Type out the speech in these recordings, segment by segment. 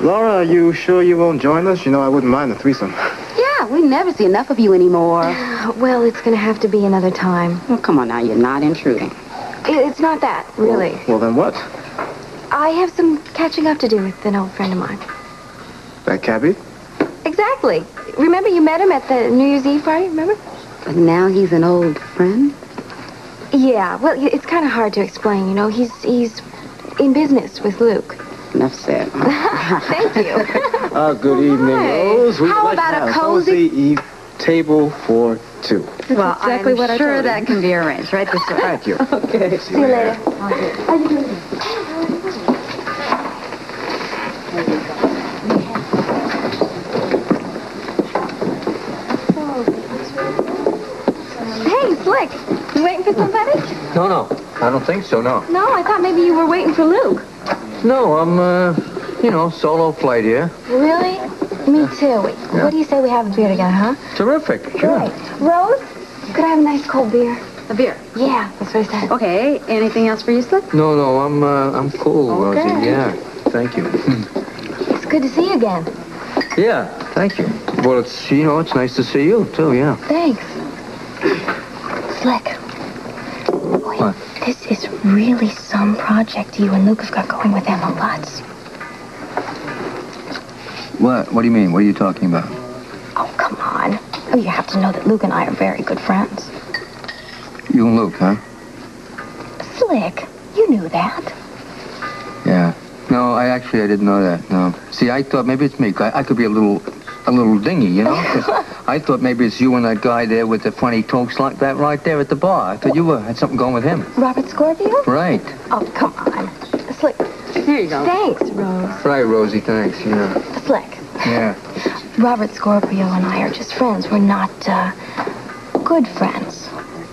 Laura, are you sure you won't join us? You know, I wouldn't mind a threesome. Yeah, we never see enough of you anymore. Well, it's going to have to be another time. Well, come on now, you're not intruding. It's not that, really. Well, then what? I have some catching up to do with an old friend of mine. That cabbie? Exactly. Remember you met him at the New Year's Eve party, remember? But now he's an old friend? Yeah, well, it's kind of hard to explain, you know. He's in business with Luke. Enough said. Thank you. Good evening, Rose. How about a cozy Eve table for two? Well, exactly I'm what I sure told that can be arranged right this way. Thank you. Okay. See you later. Hey, Slick. You waiting for somebody? No. I don't think so, no. No, I thought maybe you were waiting for Luke. No, I'm, solo flight here. Really? Me too. What do you say we have a beer together, huh? Terrific, sure. Great. Rose, could I have a nice cold beer? A beer? Yeah, that's what I said. Okay, anything else for you, Slick? No, I'm cool, Okay. Rosie. Yeah, thank you. It's good to see you again. Yeah, thank you. Well, it's nice to see you, too, yeah. Thanks. Slick. Boy, What? this is really some project you and Luke have got going with Emma Lutz. What? What do you mean? What are you talking about? Oh, come on. Oh, you have to know that Luke and I are very good friends. You and Luke, huh? Slick, you knew that. Yeah. No, I didn't know that, no. See, I thought maybe it's me. I could be a little dingy, you know? 'Cause I thought maybe it's you and that guy there with the funny toques like that right there at the bar. I thought you had something going with him. Robert Scorpio? Right. Oh, come on. Slick. Here you go. Thanks, Rose. Right, Rosie, thanks, yeah. Slick. Yeah. Robert Scorpio and I are just friends. We're not, good friends.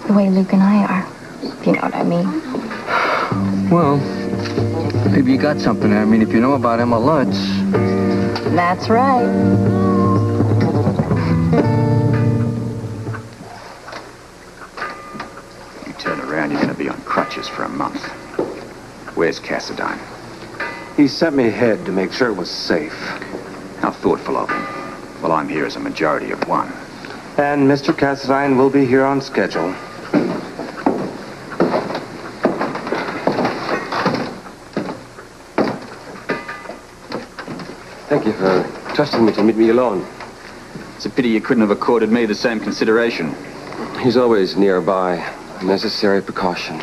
The way Luke and I are. If you know what I mean. Well, maybe you got something there. I mean, if you know about Emma Lutz. That's right. You turn around, you're going to be on crutches for a month. Where's Cassedine? He sent me ahead to make sure it was safe. How thoughtful of him. Well, I'm here as a majority of one. And Mr. Cassedine will be here on schedule. Thank you for trusting me to meet me alone. It's a pity you couldn't have accorded me the same consideration. He's always nearby. A necessary precaution.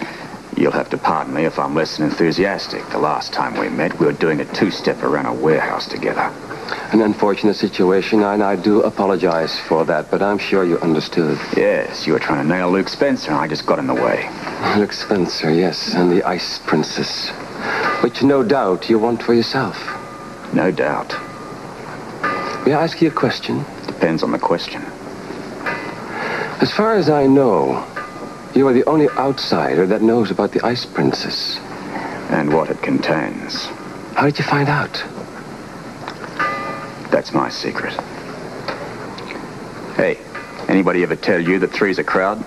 You'll have to pardon me if I'm less than enthusiastic. The last time we met, we were doing a two-step around a warehouse together. An unfortunate situation, and I do apologize for that, but I'm sure you understood. Yes, you were trying to nail Luke Spencer, and I just got in the way. Luke Spencer, yes, and the Ice Princess. Which no doubt you want for yourself. No doubt. May I ask you a question? Depends on the question. As far as I know, you are the only outsider that knows about the Ice Princess. And what it contains. How did you find out? That's my secret. Hey, anybody ever tell you that three's a crowd?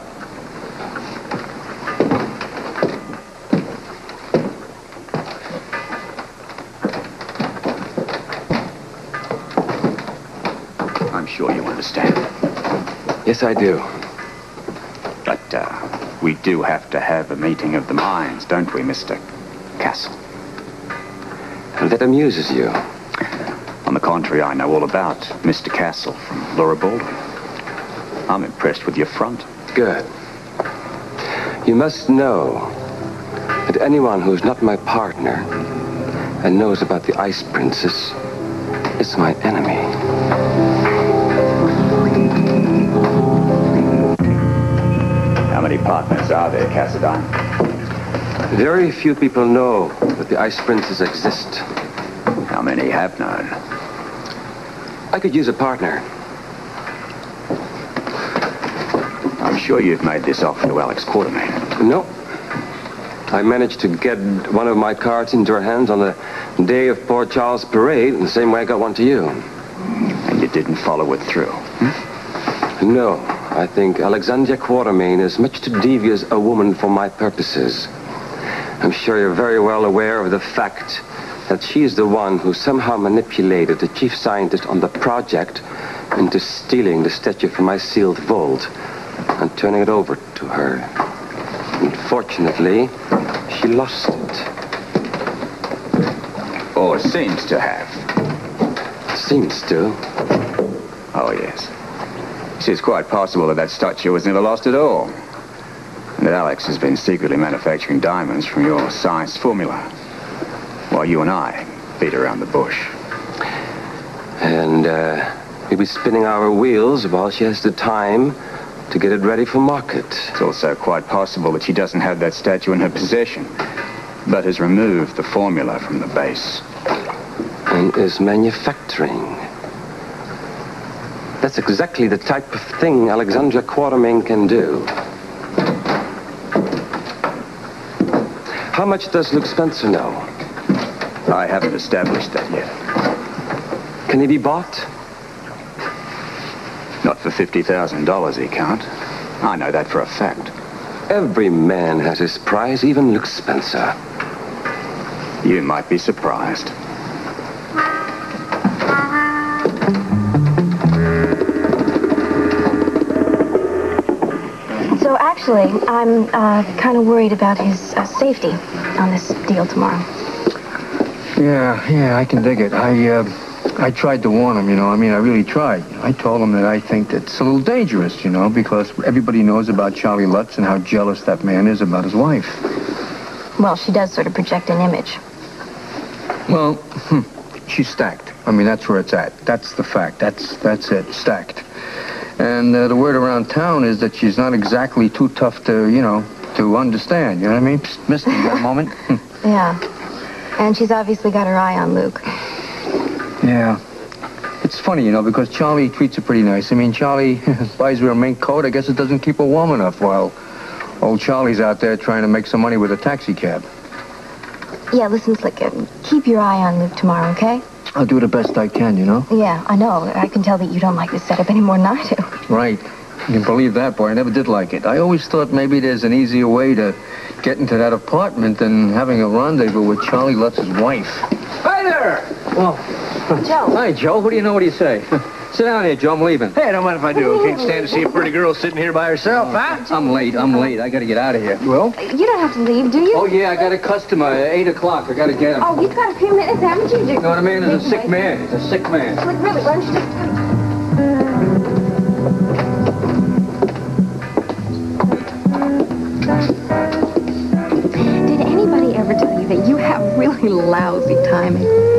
I'm sure you understand. Yes, I do. But, we do have to have a meeting of the minds, don't we, Mr. Castle? And that amuses you. On the contrary, I know all about Mr. Castle from Laura Baldwin. I'm impressed with your front. Good. You must know that anyone who's not my partner and knows about the Ice Princess is my enemy. How many partners are there, Cassedine? Very few people know that the Ice Princess exists. How many have known? I could use a partner. I'm sure you've made this offer to Alex Quartermain. No. I managed to get one of my cards into her hands on the day of Port Charles Parade, in the same way I got one to you. And you didn't follow it through? No. I think Alexandria Quartermain is much too devious a woman for my purposes. I'm sure you're very well aware of the fact that she is the one who somehow manipulated the chief scientist on the project into stealing the statue from my sealed vault and turning it over to her. Unfortunately, she lost it. Or seems to have. Seems to. Oh, yes. It's quite possible that statue was never lost at all. And that Alex has been secretly manufacturing diamonds from your size formula, while you and I beat around the bush. And we'll be spinning our wheels while she has the time to get it ready for market. It's also quite possible that she doesn't have that statue in her possession, but has removed the formula from the base. And is manufacturing. That's exactly the type of thing Alexandra Quatermain can do. How much does Luke Spencer know? I haven't established that yet. Can he be bought? Not for $50,000, he can't. I know that for a fact. Every man has his price, even Luke Spencer. You might be surprised. So actually, I'm kind of worried about his safety on this deal tomorrow. Yeah, I can dig it. I tried to warn him, I really tried. I told him that I think it's a little dangerous, because everybody knows about Charlie Lutz and how jealous that man is about his wife. Well, she does sort of project an image. Well, she's stacked. That's where it's at. That's the fact. That's it, stacked. And the word around town is that she's not exactly too tough to, to understand. You know what I mean? Psst, mister, you got a moment? Yeah. And she's obviously got her eye on Luke. Yeah. It's funny, because Charlie treats her pretty nice. Charlie buys her a mink coat. I guess it doesn't keep her warm enough while old Charlie's out there trying to make some money with a taxi cab. Yeah, listen, Slick, keep your eye on Luke tomorrow, okay? I'll do the best I can, Yeah, I know. I can tell that you don't like this setup any more than I do. Right. You can believe that, boy. I never did like it. I always thought maybe there's an easier way to get into that apartment than having a rendezvous with Charlie Lutz's wife. Hi there! Well, Joe. hi, Joe. What do you say? Sit down here, Joe. I'm leaving. Hey, don't mind if I do. Can't stand to see a pretty girl sitting here by herself, huh? I'm late. I gotta get out of here. Well? You don't have to leave, do you? Oh, yeah, I got a customer at 8 o'clock. I gotta get him. Oh, you've got a few minutes, haven't you? You know what I mean? He's a sick man. He's a sick man. Slick, really, why don't you just... Did anybody ever tell you that you have really lousy timing?